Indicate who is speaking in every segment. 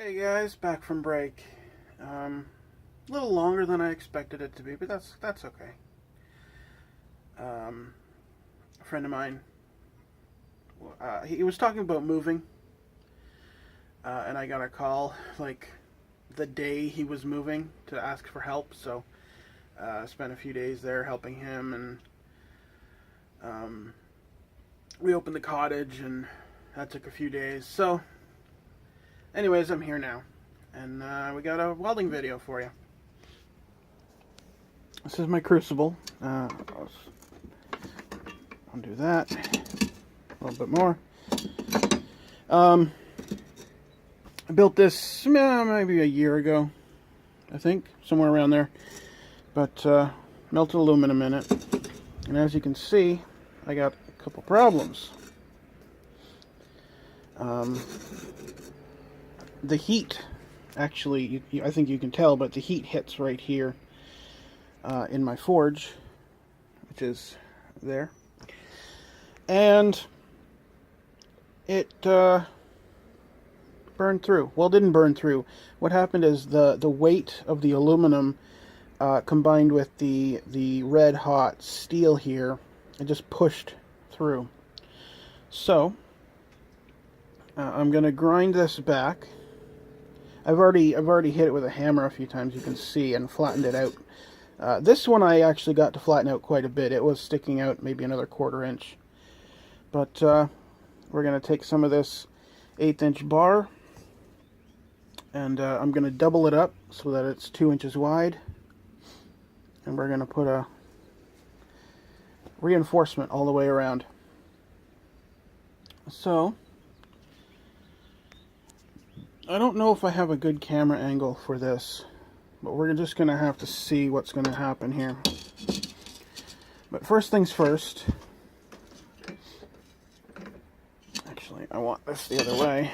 Speaker 1: Hey guys, back from break. A little longer than I expected it to be, but that's okay. A friend of mine, he was talking about moving, and I got a call like the day he was moving to ask for help. So I spent a few days there helping him, and we opened the cottage, and that took a few days. So, anyways, I'm here now, and we got a welding video for you. This is my crucible. I'll undo that. A little bit more. I built this maybe a year ago, I think, somewhere around there. But melted aluminum in it. And as you can see, I got a couple problems. The heat, actually, I think you can tell, but the heat hits right here in my forge, which is there. And it burned through. Well, it didn't burn through. What happened is the weight of the aluminum combined with the red hot steel here, it just pushed through. So I'm going to grind this back. I've already hit it with a hammer a few times, you can see, and flattened it out. This one I actually got to flatten out quite a bit. It was sticking out maybe another 1/4 inch. But we're going to take some of this 1/8 inch bar, and I'm going to double it up so that it's 2 inches wide. And we're going to put a reinforcement all the way around. So, I don't know if I have a good camera angle for this, but we're just going to have to see what's going to happen here. But first things first, actually I want this the other way.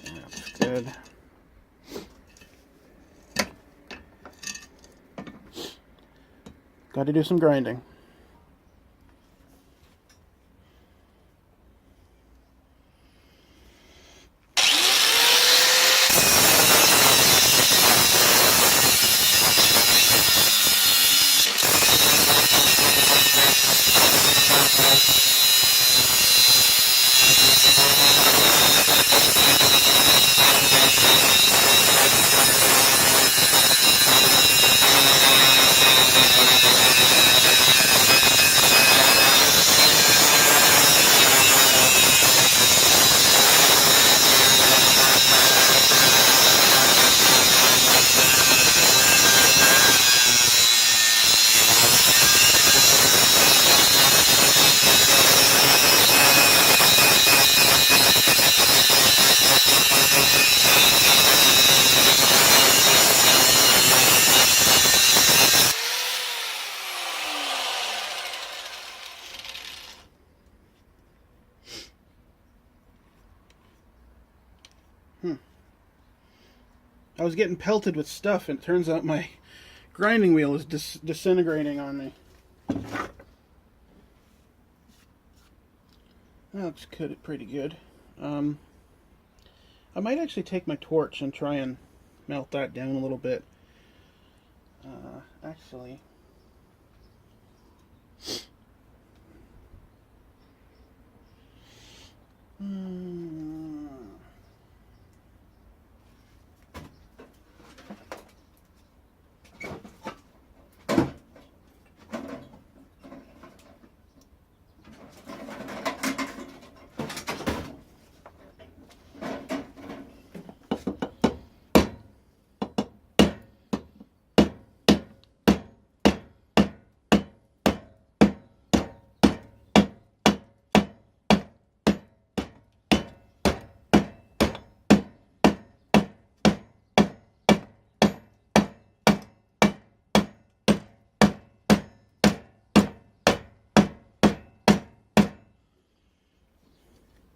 Speaker 1: That's good. Got to do some grinding. I was getting pelted with stuff, and it turns out my grinding wheel is disintegrating on me. That's pretty good. I might actually take my torch and try and melt that down a little bit. Actually,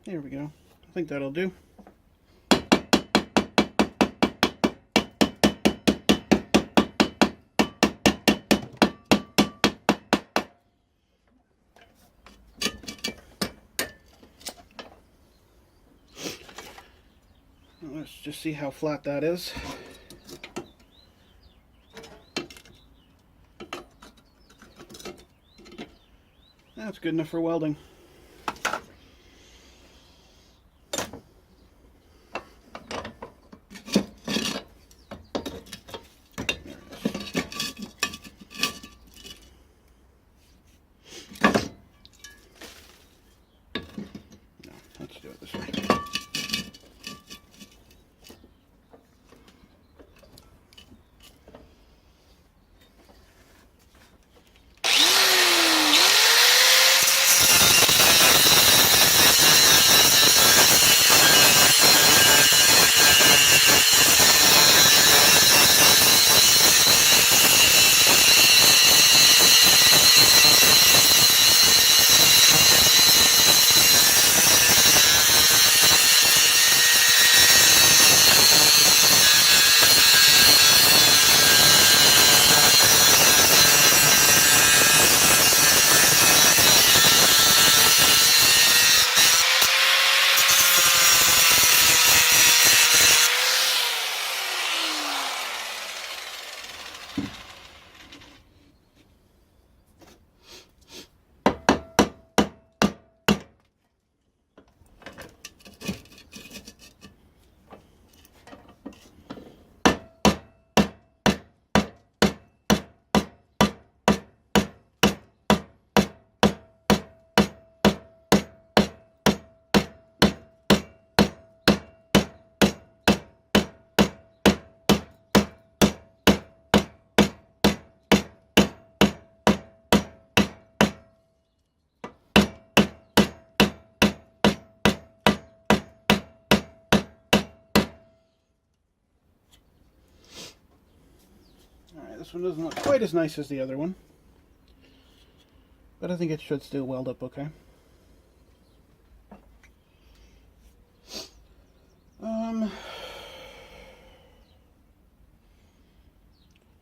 Speaker 1: there we go. I think that'll do. Let's just see how flat that is. That's good enough for welding. Let's do it this way. Alright, this one doesn't look quite as nice as the other one, but I think it should still weld up okay.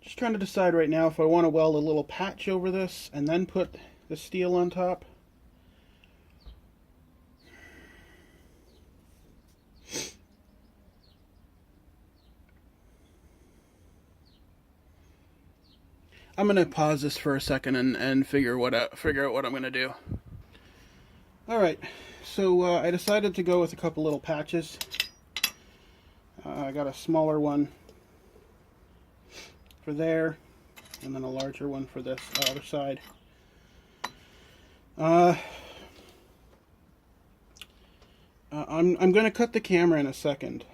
Speaker 1: Just trying to decide right now if I want to weld a little patch over this and then put the steel on top. I'm gonna pause this for a second and figure out what I'm gonna do. Alright, so I decided to go with a couple little patches. I got a smaller one for there, and then a larger one for this other side. I'm gonna cut the camera in a second,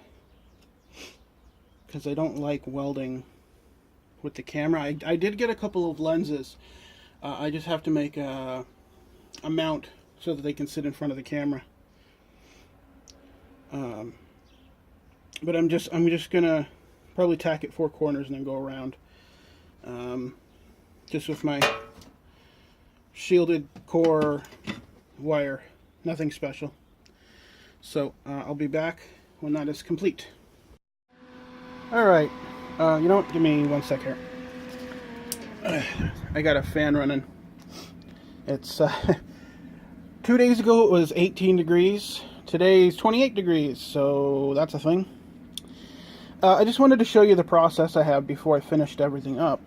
Speaker 1: because I don't like welding with the camera. I did get a couple of lenses. I just have to make a mount so that they can sit in front of the camera. But I'm just gonna probably tack it 4 corners and then go around. Just with my shielded core wire, nothing special. So I'll be back when that is complete. Alright, you know what, give me 1 sec here. I got a fan running. It's 2 days ago it was 18 degrees. Today's 28 degrees, so that's a thing. I just wanted to show you the process I have before I finished everything up.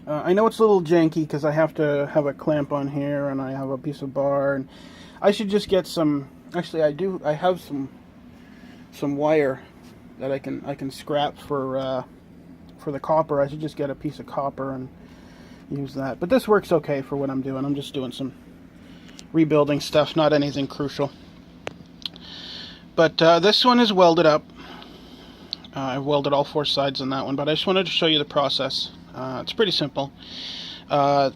Speaker 1: I know it's a little janky because I have to have a clamp on here and I have a piece of bar, and I should just get some. Actually, I have some wire that I can scrap for the copper. I should just get a piece of copper and use that. But this works okay for what I'm doing. I'm just doing some rebuilding stuff, not anything crucial. But this one is welded up. I welded all 4 sides on that one, but I just wanted to show you the process. It's pretty simple.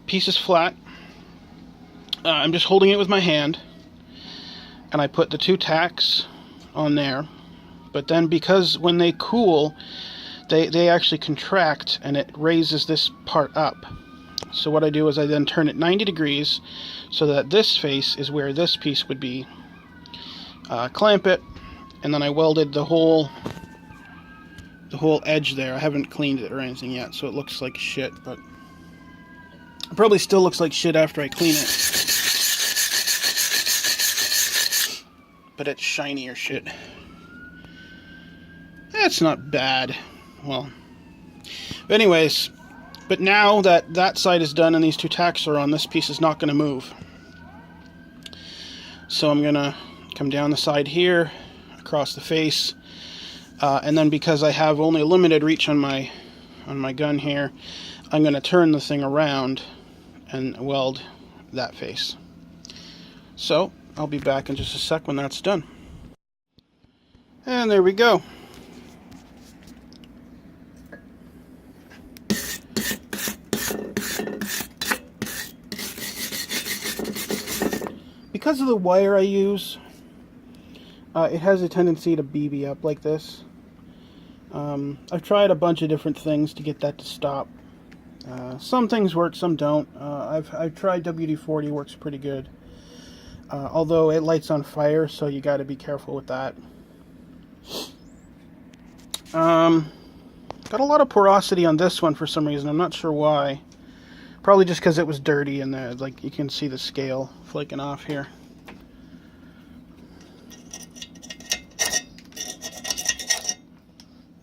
Speaker 1: Piece is flat. I'm just holding it with my hand, and I put the 2 tacks on there. But then, because when they cool, they actually contract, and it raises this part up. So what I do is I then turn it 90 degrees so that this face is where this piece would be. Clamp it, and then I welded the whole edge there. I haven't cleaned it or anything yet, so it looks like shit, but it probably still looks like shit after I clean it. But it's shinier shit. That's not bad. Well, anyways, but now that that side is done and these two tacks are on, this piece is not going to move. So I'm going to come down the side here, across the face, and then because I have only a limited reach on my gun here, I'm going to turn the thing around and weld that face. So I'll be back in just a sec when that's done. And there we go. Because of the wire I use, it has a tendency to BB up like this. I've tried a bunch of different things to get that to stop. Some things work, some don't. I've tried WD-40, works pretty good. Although it lights on fire, so you got to be careful with that. Got a lot of porosity on this one for some reason. I'm not sure why. Probably just because it was dirty and like you can see the scale flaking off here.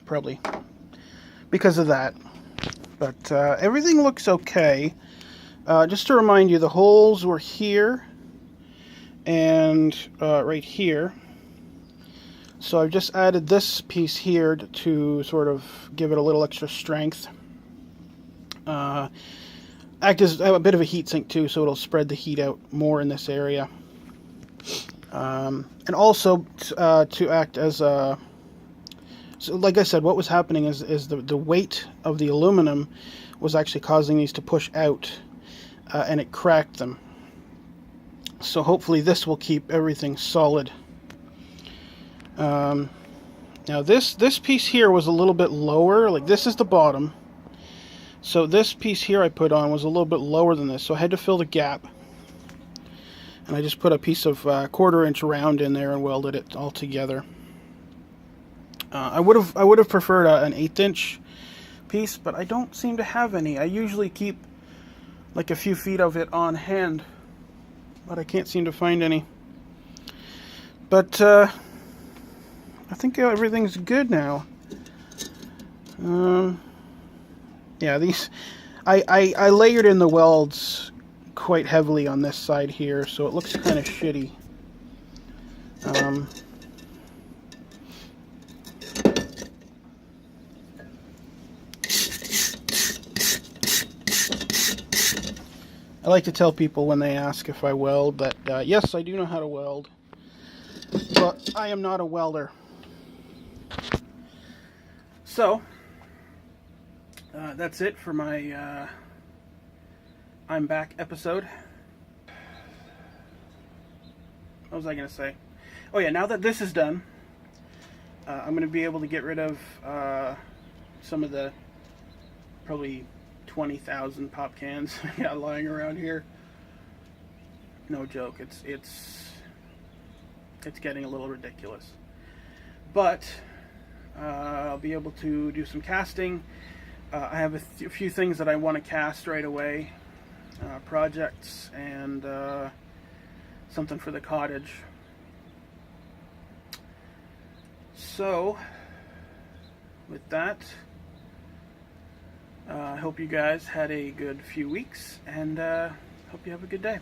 Speaker 1: Probably because of that. But everything looks okay. Just to remind you, the holes were here and right here. So I've just added this piece here to sort of give it a little extra strength. Act as a bit of a heat sink too, so it'll spread the heat out more in this area. And also to act as a... So like I said, what was happening is the weight of the aluminum was actually causing these to push out, and it cracked them. So hopefully this will keep everything solid. Now this piece here was a little bit lower, like this is the bottom. So this piece here I put on was a little bit lower than this, so I had to fill the gap. And I just put a piece of 1/4 inch round in there and welded it all together. I would have preferred an 1/8 inch piece, but I don't seem to have any. I usually keep like a few feet of it on hand, but I can't seem to find any. But I think everything's good now. Yeah, these I layered in the welds quite heavily on this side here, so it looks kind of shitty. I like to tell people when they ask if I weld that yes, I do know how to weld, but I am not a welder. So that's it for my I'm back episode. What was I going to say? Oh yeah, now that this is done, I'm going to be able to get rid of some of the probably 20,000 pop cans I got lying around here. No joke, it's getting a little ridiculous. But I'll be able to do some casting. I have a few things that I want to cast right away. Projects and something for the cottage. So, with that, I hope you guys had a good few weeks, and hope you have a good day.